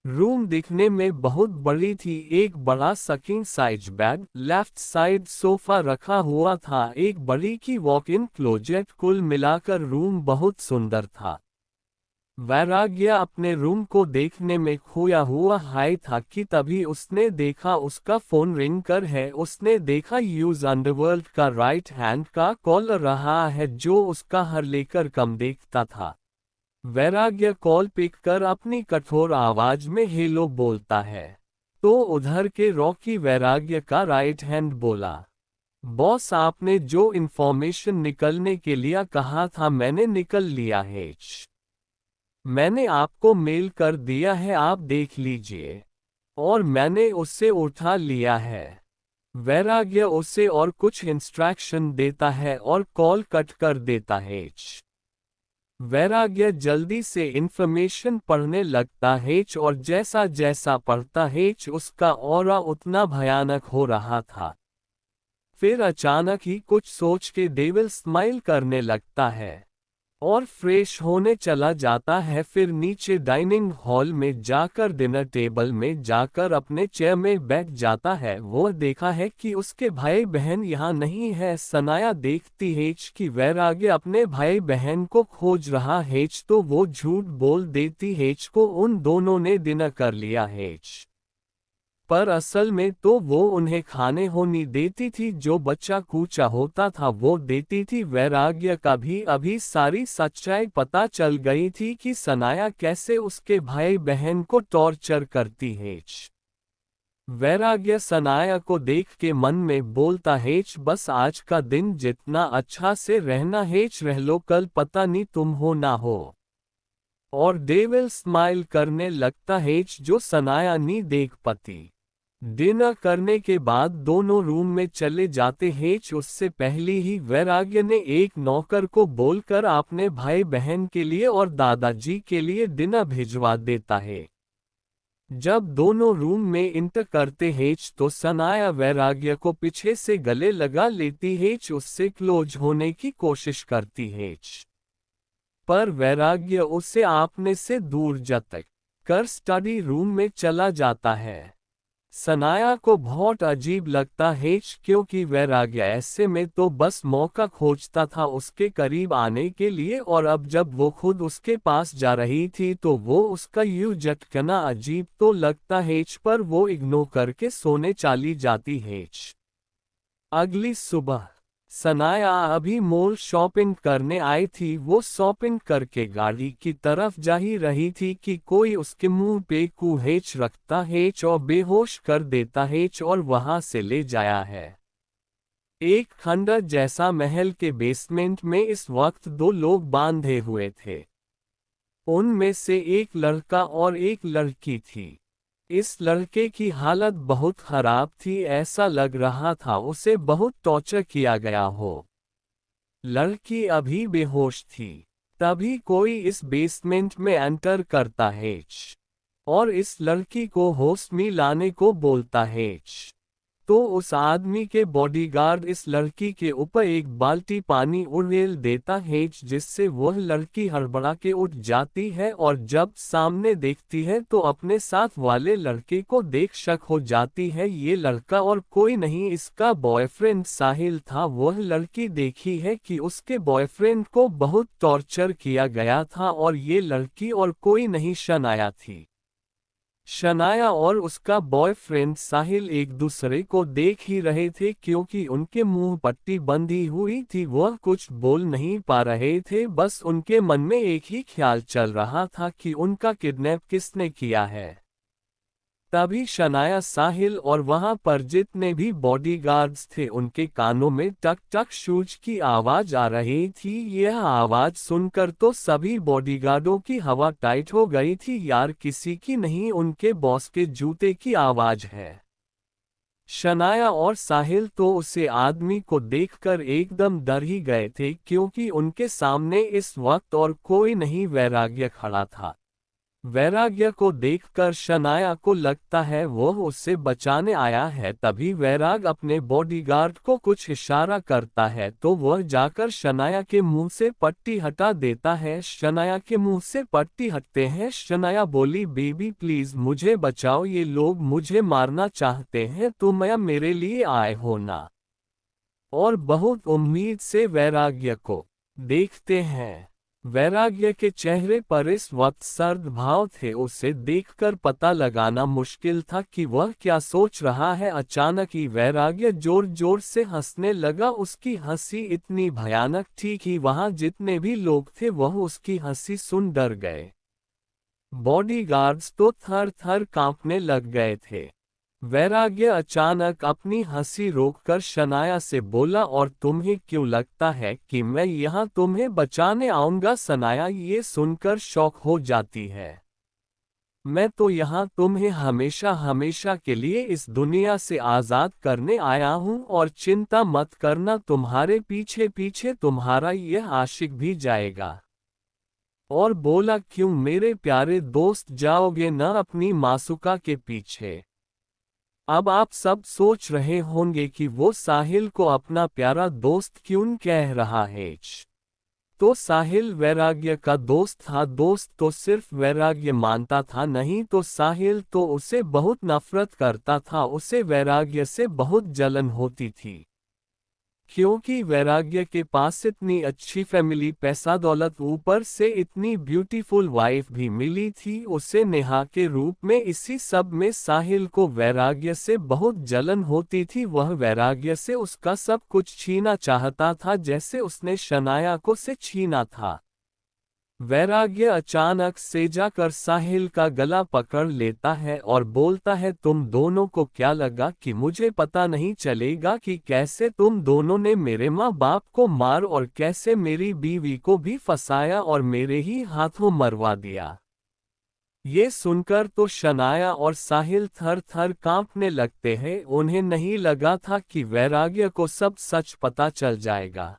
रूम दिखने में बहुत बड़ी थी। एक बड़ा king size bed, left side sofa रखा हुआ था, एक बड़ी की वॉक इन क्लोजेट, कुल मिलाकर रूम बहुत सुंदर था। वैराग्य अपने रूम को देखने में खोया हुआ हाई था कि तभी उसने देखा उसका फोन रिंग कर है। उसने देखा यूज अंडरवर्ल्ड का राइट हैंड का कॉल रहा है जो उसका हर लेकर कम देखता था। वैराग्य कॉल पिक कर अपनी कठोर आवाज में हेलो बोलता है तो उधर के रॉकी वैराग्य का राइट हैंड बोला, बॉस आपने जो इन्फॉर्मेशन निकलने के लिए कहा था मैंने निकल लिया है। मैंने आपको मेल कर दिया है, आप देख लीजिए। और मैंने उससे उठा लिया है। वैराग्य उसे और कुछ इंस्ट्रक्शन देता है और कॉल कट कर देता है। वैराग्य जल्दी से इंफॉर्मेशन पढ़ने लगता है और जैसा जैसा पढ़ता है उसका ऑरा उतना भयानक हो रहा था। फिर अचानक ही कुछ सोच के डेविल स्माइल करने लगता है और फ्रेश होने चला जाता है। फिर नीचे डाइनिंग हॉल में जाकर डिनर टेबल में जाकर अपने चेयर में बैठ जाता है। वो देखा है कि उसके भाई बहन यहाँ नहीं है। सनाया देखती है कि वैराग्य अपने भाई बहन को खोज रहा है तो वो झूठ बोल देती है को उन दोनों ने डिनर कर लिया है, पर असल में तो वो उन्हें खाने होनी देती थी। जो बच्चा कूचा होता था वो देती थी। वैराग्य का भी अभी सारी सच्चाई पता चल गई थी कि सनाया कैसे उसके भाई बहन को टॉर्चर करती है। वैराग्य सनाया को देख के मन में बोलता है बस आज का दिन जितना अच्छा से रहना है रह लो, कल पता नहीं तुम हो ना हो। और डेविल स्माइल करने लगता है जो सनाया नहीं देख पाती। डिनर करने के बाद दोनों रूम में चले जाते हैं। उससे पहले ही वैराग्य ने एक नौकर को बोलकर अपने भाई बहन के लिए और दादाजी के लिए डिनर भिजवा देता है। जब दोनों रूम में इंटर करते हैं तो सनाया वैराग्य को पीछे से गले लगा लेती है, उससे क्लोज होने की कोशिश करती है, पर वैराग्य उसे आपने से दूर जतक कर स्टडी रूम में चला जाता है। सनाया को बहुत अजीब लगता है क्योंकि वैराग्य ऐसे में तो बस मौका खोजता था उसके करीब आने के लिए, और अब जब वो खुद उसके पास जा रही थी तो वो उसका यूं झटकना अजीब तो लगता है, पर वो इग्नोर करके सोने चली जाती है। अगली सुबह सनाया अभी मॉल शॉपिंग करने आई थी। वो शॉपिंग करके गाड़ी की तरफ जा ही रही थी कि कोई उसके मुंह पे कुहेच रखता है और बेहोश कर देता है और वहां से ले जाया है। एक खंडर जैसा महल के बेसमेंट में इस वक्त दो लोग बांधे हुए थे। उनमें से एक लड़का और एक लड़की थी। इस लड़के की हालत बहुत खराब थी, ऐसा लग रहा था उसे बहुत टॉर्चर किया गया हो। लड़की अभी बेहोश थी। तभी कोई इस बेसमेंट में एंटर करता है और इस लड़की को होश में लाने को बोलता है। तो उस आदमी के बॉडीगार्ड इस लड़की के ऊपर एक बाल्टी पानी उड़ेल देता है जिससे वह लड़की हड़बड़ा के उठ जाती है, और जब सामने देखती है तो अपने साथ वाले लड़के को देख शक हो जाती है। ये लड़का और कोई नहीं इसका बॉयफ्रेंड साहिल था। वह लड़की देखी है कि उसके बॉयफ्रेंड को बहुत टॉर्चर किया गया था और ये लड़की और कोई नहीं शनाया थी। शनाया और उसका बॉयफ्रेंड साहिल एक दूसरे को देख ही रहे थे क्योंकि उनके मुंह पट्टी बंधी हुई थी। वह कुछ बोल नहीं पा रहे थे, बस उनके मन में एक ही ख्याल चल रहा था कि उनका किडनैप किसने किया है। तभी शनाया, साहिल और वहां पर जितने भी बॉडीगार्ड्स थे उनके कानों में टक टक शूज की आवाज आ रही थी। यह आवाज सुनकर तो सभी बॉडीगार्डों की हवा टाइट हो गई थी। यार, किसी की नहीं, उनके बॉस के जूते की आवाज है। शनाया और साहिल तो उसे आदमी को देखकर एकदम डर ही गए थे क्योंकि उनके सामने इस वक्त और कोई नहीं, वैराग्य खड़ा था। वैराग्य को देखकर शनाया को लगता है वह उससे बचाने आया है। तभी वैराग अपने बॉडीगार्ड को कुछ इशारा करता है तो वह जाकर शनाया के मुंह से पट्टी हटा देता है। शनाया के मुंह से पट्टी हटते हैं। शनाया बोली, बेबी प्लीज मुझे बचाओ, ये लोग मुझे मारना चाहते हैं, तुम या मेरे लिए आए हो ना। और बहुत उम्मीद से वैराग्य को देखते हैं। वैराग्य के चेहरे पर इस वक्त सर्द भाव थे। उसे देखकर पता लगाना मुश्किल था कि वह क्या सोच रहा है। अचानक ही वैराग्य जोर जोर से हंसने लगा। उसकी हंसी इतनी भयानक थी कि वहां जितने भी लोग थे वह उसकी हंसी सुन डर गए। बॉडीगार्ड्स तो थर थर कांपने लग गए थे। वैराग्य अचानक अपनी हंसी रोककर शनाया से बोला, और तुम्हें क्यों लगता है कि मैं यहाँ तुम्हें बचाने आऊंगा? शनाया ये सुनकर शॉक हो जाती है। मैं तो यहाँ तुम्हें हमेशा हमेशा के लिए इस दुनिया से आज़ाद करने आया हूँ, और चिंता मत करना, तुम्हारे पीछे पीछे तुम्हारा यह आशिक भी जाएगा। और बोला, क्यों मेरे प्यारे दोस्त, जाओगे न अपनी मासूका के पीछे? अब आप सब सोच रहे होंगे कि वो साहिल को अपना प्यारा दोस्त क्यों कह रहा है। तो साहिल वैराग्य का दोस्त था। दोस्त तो सिर्फ वैराग्य मानता था, नहीं तो साहिल तो उसे बहुत नफरत करता था। उसे वैराग्य से बहुत जलन होती थी क्योंकि वैराग्य के पास इतनी अच्छी फैमिली, पैसा दौलत, ऊपर से इतनी ब्यूटीफुल वाइफ भी मिली थी उसे नेहा के रूप में। इसी सब में साहिल को वैराग्य से बहुत जलन होती थी। वह वैराग्य से उसका सब कुछ छीना चाहता था जैसे उसने शनाया को से छीना था। वैराग्य अचानक से जाकर साहिल का गला पकड़ लेता है और बोलता है, तुम दोनों को क्या लगा कि मुझे पता नहीं चलेगा कि कैसे तुम दोनों ने मेरे माँ बाप को मार और कैसे मेरी बीवी को भी फंसाया और मेरे ही हाथों मरवा दिया? ये सुनकर तो शनाया और साहिल थर थर कांपने लगते हैं। उन्हें नहीं लगा था कि वैराग्य को सब सच पता चल जाएगा।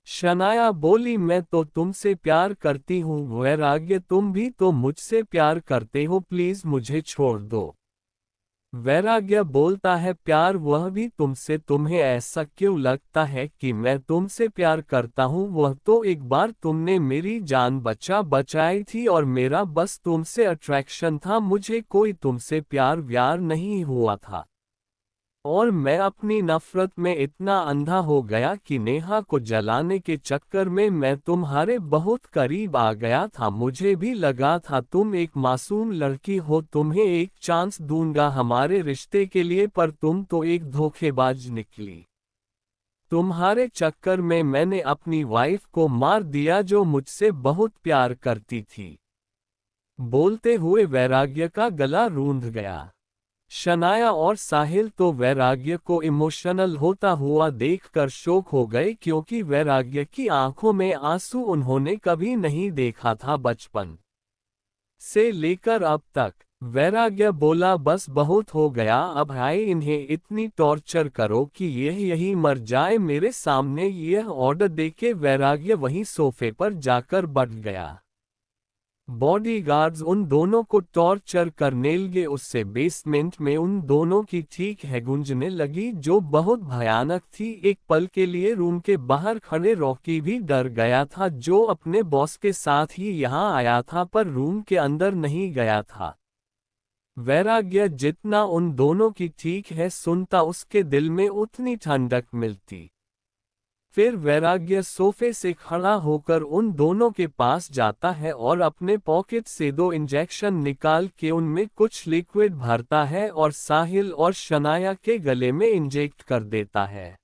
शनाया बोली, मैं तो तुमसे प्यार करती हूँ वैराग्य, तुम भी तो मुझसे प्यार करते हो, प्लीज मुझे छोड़ दो। वैराग्य बोलता है, प्यार वह भी तुमसे? तुम्हें ऐसा क्यों लगता है कि मैं तुमसे प्यार करता हूँ? वह तो एक बार तुमने मेरी जान बचाई थी और मेरा बस तुमसे अट्रैक्शन था, मुझे कोई तुमसे प्यार व्यार नहीं हुआ था। और मैं अपनी नफरत में इतना अंधा हो गया कि नेहा को जलाने के चक्कर में मैं तुम्हारे बहुत करीब आ गया था। मुझे भी लगा था तुम एक मासूम लड़की हो, तुम्हें एक चांस दूंगा हमारे रिश्ते के लिए, पर तुम तो एक धोखेबाज निकली। तुम्हारे चक्कर में मैंने अपनी वाइफ को मार दिया जो मुझसे बहुत प्यार करती थी। बोलते हुए वैराग्य का गला रूंध गया। शनाया और साहिल तो वैराग्य को इमोशनल होता हुआ देखकर शोक हो गए क्योंकि वैराग्य की आंखों में आंसू उन्होंने कभी नहीं देखा था बचपन से लेकर अब तक। वैराग्य बोला, बस बहुत हो गया, अब आए इन्हें इतनी टॉर्चर करो कि यह यही मर जाए मेरे सामने। यह ऑर्डर देके वैराग्य वहीं सोफे पर जाकर बैठ गया। बॉडीगार्ड्स उन दोनों को टॉर्चर करने लगे। उससे बेसमेंट में उन दोनों की ठीक है गूंजने लगी जो बहुत भयानक थी। एक पल के लिए रूम के बाहर खड़े रॉकी भी डर गया था जो अपने बॉस के साथ ही यहाँ आया था पर रूम के अंदर नहीं गया था। वैराग्य जितना उन दोनों की ठीक है सुनता उसके दिल में उतनी ठंडक मिलती। फिर वैराग्य सोफे से खड़ा होकर उन दोनों के पास जाता है और अपने पॉकेट से 2 इंजेक्शन निकाल के उनमें कुछ लिक्विड भरता है और साहिल और शनाया के गले में इंजेक्ट कर देता है।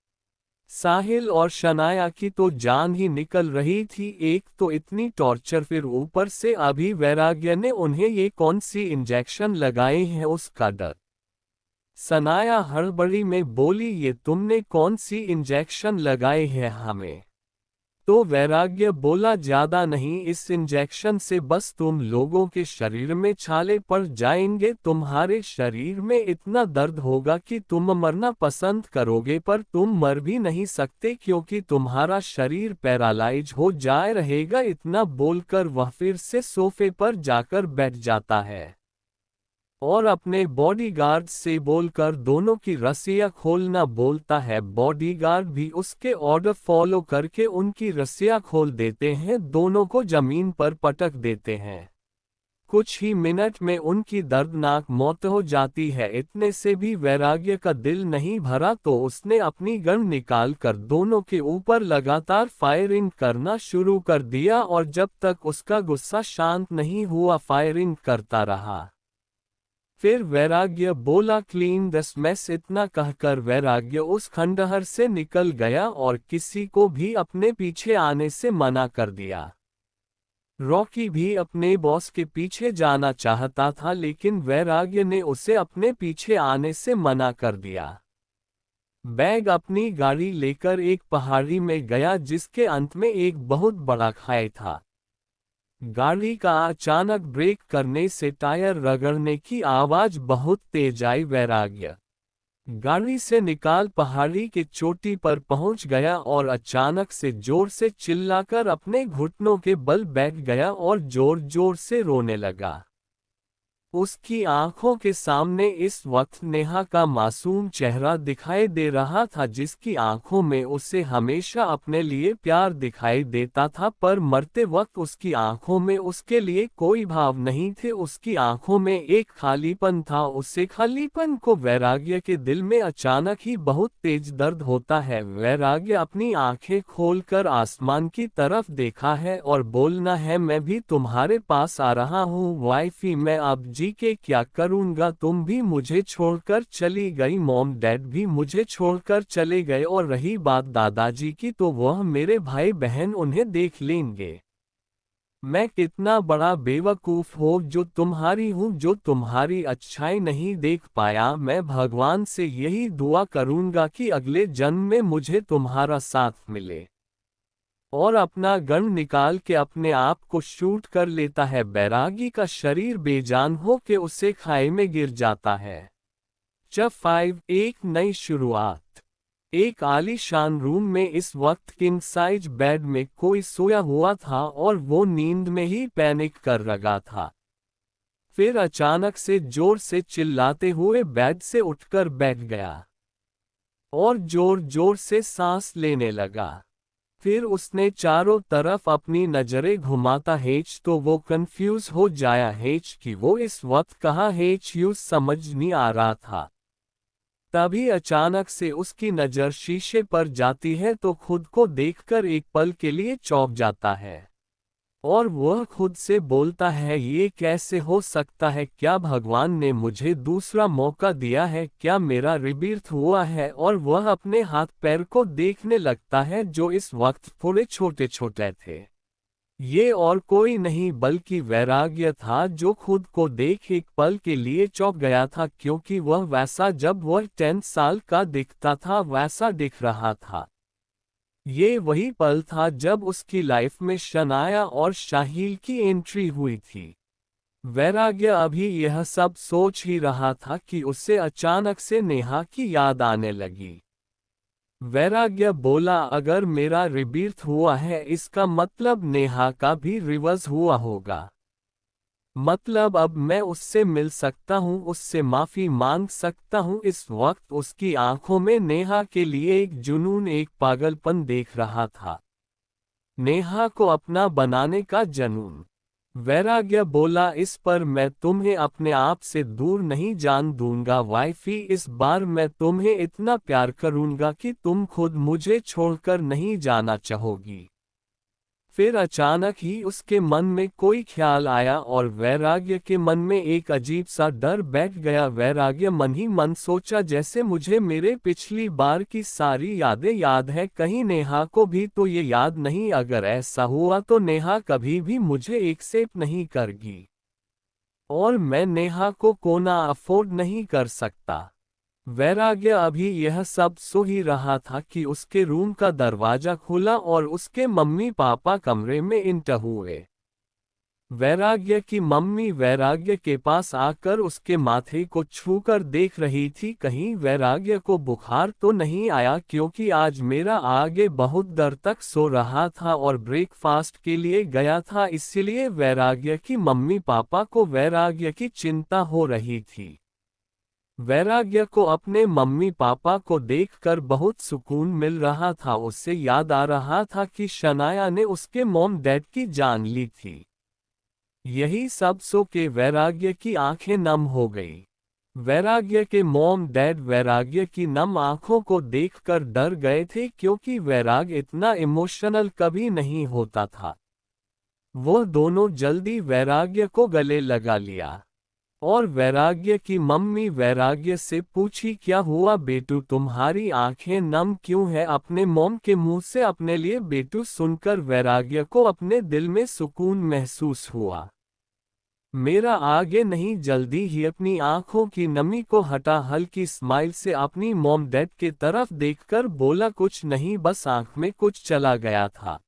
साहिल और शनाया की तो जान ही निकल रही थी, एक तो इतनी टॉर्चर, फिर ऊपर से अभी वैराग्य ने उन्हें ये कौन सी इंजेक्शन लगाए हैं उसका डर। सनाया हड़बड़ी में बोली, ये तुमने कौन सी इंजेक्शन लगाए हैं हमें? तो वैराग्य बोला, ज्यादा नहीं, इस इंजेक्शन से बस तुम लोगों के शरीर में छाले पड़ जाएंगे, तुम्हारे शरीर में इतना दर्द होगा कि तुम मरना पसंद करोगे, पर तुम मर भी नहीं सकते क्योंकि तुम्हारा शरीर पैरालाइज हो जाए रहेगा। इतना बोलकर वह फिर से सोफे पर जाकर बैठ जाता है और अपने बॉडीगार्ड से बोलकर दोनों की रस्सियां खोलना बोलता है। बॉडीगार्ड भी उसके ऑर्डर फॉलो करके उनकी रस्सियां खोल देते हैं, दोनों को जमीन पर पटक देते हैं। कुछ ही मिनट में उनकी दर्दनाक मौत हो जाती है। इतने से भी वैराग्य का दिल नहीं भरा तो उसने अपनी गन निकाल कर दोनों के ऊपर लगातार फायरिंग करना शुरू कर दिया और जब तक उसका गुस्सा शांत नहीं हुआ फायरिंग करता रहा। फिर वैराग्य बोला, क्लीन दिस मेस। इतना कहकर वैराग्य उस खंडहर से निकल गया और किसी को भी अपने पीछे आने से मना कर दिया। रॉकी भी अपने बॉस के पीछे जाना चाहता था लेकिन वैराग्य ने उसे अपने पीछे आने से मना कर दिया। बैग अपनी गाड़ी लेकर एक पहाड़ी में गया जिसके अंत में एक बहुत बड़ा खाई था। गाड़ी का अचानक ब्रेक करने से टायर रगड़ने की आवाज बहुत तेज आई। वैराग्य गाड़ी से निकाल पहाड़ी की चोटी पर पहुंच गया और अचानक से जोर से चिल्लाकर अपने घुटनों के बल बैठ गया और जोर जोर से रोने लगा। उसकी आंखों के सामने इस वक्त नेहा का मासूम चेहरा दिखाई दे रहा था जिसकी आंखों में उसे हमेशा अपने लिए प्यार दिखाई देता था, पर मरते वक्त उसकी आंखों में उसके लिए कोई भाव नहीं थे। उसकी आंखों में एक खालीपन था। उसे खालीपन को वैराग्य के दिल में अचानक ही बहुत तेज दर्द होता है। वैराग्य अपनी आंखें खोलकर आसमान की तरफ देखा है और बोलना है, मैं भी तुम्हारे पास आ रहा हूँ वाइफी, मैं अब जी के क्या करूंगा, तुम भी मुझे छोड़कर चली गई, मॉम डैड भी मुझे छोड़कर चले गए, और रही बात दादाजी की तो वह मेरे भाई बहन उन्हें देख लेंगे। मैं कितना बड़ा बेवकूफ हो जो तुम्हारी अच्छाई नहीं देख पाया। मैं भगवान से यही दुआ करूंगा कि अगले जन्म में मुझे तुम्हारा साथ मिले। और अपना गन निकाल के अपने आप को शूट कर लेता है। बैरागी का शरीर बेजान हो के उसे खाई में गिर जाता है। चैप्टर 5 एक नई शुरुआत। एक आलीशान रूम में इस वक्त किंग साइज बेड में कोई सोया हुआ था और वो नींद में ही पैनिक कर रहा था। फिर अचानक से जोर से चिल्लाते हुए बेड से उठकर बैठ गया और जोर जोर से सांस लेने लगा। फिर उसने चारों तरफ अपनी नजरें घुमाता हेच तो वो कंफ्यूज हो जाया हेच कि वो इस वक्त कहाँ हेच यूज समझ नहीं आ रहा था। तभी अचानक से उसकी नजर शीशे पर जाती है तो खुद को देखकर एक पल के लिए चौंक जाता है और वह खुद से बोलता है, ये कैसे हो सकता है? क्या भगवान ने मुझे दूसरा मौका दिया है? क्या मेरा रिबीर्थ हुआ है? और वह अपने हाथ पैर को देखने लगता है जो इस वक्त थोड़े छोटे छोटे थे। ये और कोई नहीं बल्कि वैराग्य था जो खुद को देख एक पल के लिए चौंक गया था क्योंकि वह वैसा जब वह 10 साल का दिखता था वैसा दिख रहा था। ये वही पल था जब उसकी लाइफ में शनाया और शाहिल की एंट्री हुई थी। वैराग्य अभी यह सब सोच ही रहा था कि उसे अचानक से नेहा की याद आने लगी। वैराग्य बोला, अगर मेरा रिबीर्थ हुआ है इसका मतलब नेहा का भी रिवर्स हुआ होगा। मतलब अब मैं उससे मिल सकता हूँ, उससे माफी मांग सकता हूँ। इस वक्त उसकी आंखों में नेहा के लिए एक जुनून, एक पागलपन देख रहा था। नेहा को अपना बनाने का जुनून। वैराग्य बोला, इस पर मैं तुम्हें अपने आप से दूर नहीं जान दूंगा वाइफी, इस बार मैं तुम्हें इतना प्यार करूंगा कि तुम खुद मुझे छोड़कर नहीं जाना चाहोगी। फिर अचानक ही उसके मन में कोई ख्याल आया और वैराग्य के मन में एक अजीब सा डर बैठ गया। वैराग्य मन ही मन सोचा, जैसे मुझे मेरे पिछली बार की सारी यादें याद है, कहीं नेहा को भी तो ये याद नहीं। अगर ऐसा हुआ तो नेहा कभी भी मुझे एक्सेप्ट नहीं करेगी और मैं नेहा को खोना अफोर्ड नहीं कर सकता। वैराग्य अभी यह सब सो ही रहा था कि उसके रूम का दरवाजा खुला और उसके मम्मी पापा कमरे में इंटर हुए। वैराग्य की मम्मी वैराग्य के पास आकर उसके माथे को छूकर देख रही थी, कहीं वैराग्य को बुखार तो नहीं आया, क्योंकि आज मेरा आगे बहुत देर तक सो रहा था और ब्रेकफास्ट के लिए गया था, इसलिए वैराग्य की मम्मी पापा को वैराग्य की चिंता हो रही थी। वैराग्य को अपने मम्मी पापा को देखकर बहुत सुकून मिल रहा था। उससे याद आ रहा था कि शनाया ने उसके मॉम डैड की जान ली थी। यही सब सो के वैराग्य की आंखें नम हो गई। वैराग्य के मॉम डैड वैराग्य की नम आंखों को देखकर डर गए थे, क्योंकि वैराग्य इतना इमोशनल कभी नहीं होता था। वो दोनों जल्दी वैराग्य को गले लगा लिया और वैराग्य की मम्मी वैराग्य से पूछी, क्या हुआ बेटू, तुम्हारी आंखें नम क्यों है? अपने मॉम के मुंह से अपने लिए बेटू सुनकर वैराग्य को अपने दिल में सुकून महसूस हुआ। मेरा आगे नहीं, जल्दी ही अपनी आंखों की नमी को हटा हल्की स्माइल से अपनी मॉम डैड की तरफ देखकर बोला, कुछ नहीं, बस आंख में कुछ चला गया था।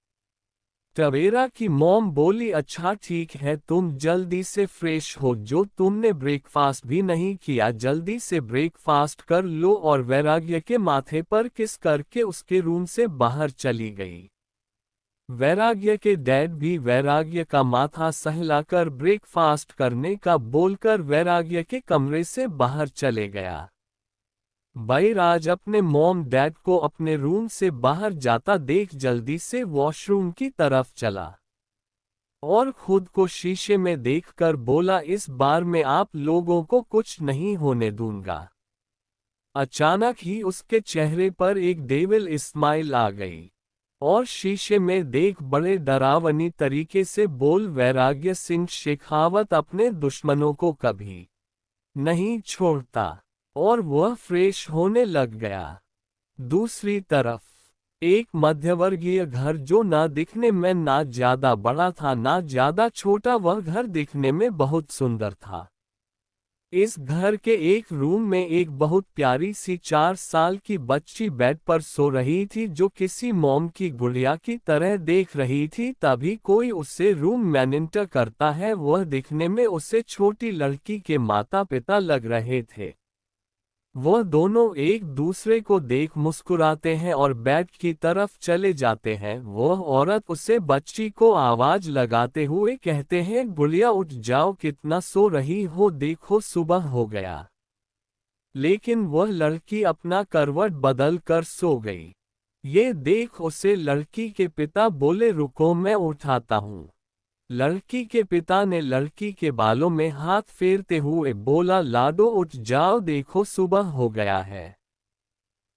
टवेरा की मॉम बोली, अच्छा ठीक है, तुम जल्दी से फ्रेश हो, जो तुमने ब्रेकफास्ट भी नहीं किया, जल्दी से ब्रेकफास्ट कर लो। और वैराग्य के माथे पर किस करके उसके रूम से बाहर चली गई। वैराग्य के डैड भी वैराग्य का माथा सहलाकर ब्रेकफास्ट करने का बोलकर वैराग्य के कमरे से बाहर चले गया। बैराज अपने मॉम डैड को अपने रूम से बाहर जाता देख जल्दी से वॉशरूम की तरफ चला और खुद को शीशे में देखकर बोला, इस बार मैं आप लोगों को कुछ नहीं होने दूंगा। अचानक ही उसके चेहरे पर एक डेविल स्माइल आ गई और शीशे में देख बड़े डरावनी तरीके से बोल, वैराग्य सिंह शेखावत अपने दुश्मनों को कभी नहीं छोड़ता। और वह फ्रेश होने लग गया। दूसरी तरफ एक मध्यवर्गीय घर, जो ना दिखने में ना ज्यादा बड़ा था ना ज्यादा छोटा, वह घर दिखने में बहुत सुंदर था। इस घर के एक रूम में एक बहुत प्यारी सी 4 साल की बच्ची बेड पर सो रही थी, जो किसी मॉम की गुड़िया की तरह देख रही थी। तभी कोई उससे रूम मैनेंटर करता है। वह दिखने में उसे छोटी लड़की के माता पिता लग रहे थे। वह दोनों एक दूसरे को देख मुस्कुराते हैं और बेड की तरफ चले जाते हैं। वह औरत उसे बच्ची को आवाज लगाते हुए कहते हैं, गुड़िया उठ जाओ, कितना सो रही हो, देखो सुबह हो गया। लेकिन वह लड़की अपना करवट बदल कर सो गई। ये देख उसे लड़की के पिता बोले, रुको मैं उठाता हूँ। लड़की के पिता ने लड़की के बालों में हाथ फेरते हुए बोला, लाडो उठ जाओ, देखो सुबह हो गया है।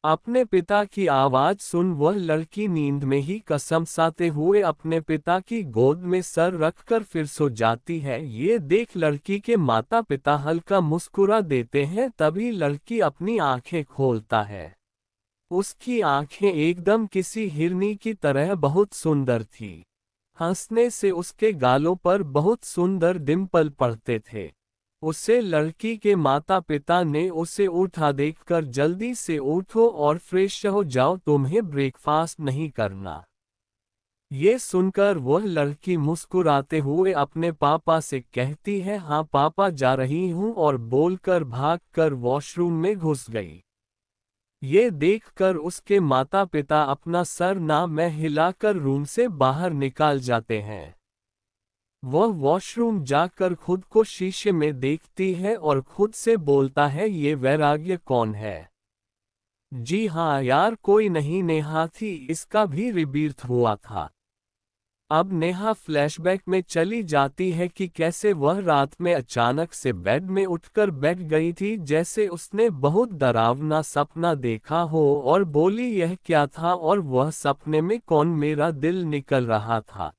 अपने पिता की आवाज सुन वह लड़की नींद में ही कसमसाते हुए अपने पिता की गोद में सर रखकर फिर सो जाती है। ये देख लड़की के माता पिता हल्का मुस्कुरा देते हैं। तभी लड़की अपनी आंखें खोलता है। उसकी आंखें एकदम किसी हिरनी की तरह बहुत सुंदर थी। हंसने से उसके गालों पर बहुत सुंदर डिंपल पड़ते थे। उसे लड़की के माता पिता ने उसे उठा देखकर, जल्दी से उठो और फ्रेश हो जाओ, तुम्हें ब्रेकफास्ट नहीं करना। ये सुनकर वह लड़की मुस्कुराते हुए अपने पापा से कहती है, हाँ पापा जा रही हूँ, और बोलकर भागकर वॉशरूम में घुस गई। ये देखकर उसके माता पिता अपना सर ना में हिलाकर रूम से बाहर निकाल जाते हैं। वह वॉशरूम जाकर खुद को शीशे में देखती है और खुद से बोलता है, ये वैराग्य कौन है? जी हाँ यार, कोई नहीं, नेहा थी, इसका भी रिबीर्थ हुआ था। अब नेहा फ्लैशबैक में चली जाती है कि कैसे वह रात में अचानक से बेड में उठकर बैठ गई थी जैसे उसने बहुत डरावना सपना देखा हो और बोली यह क्या था और वह सपने में कौन मेरा दिल निकल रहा था।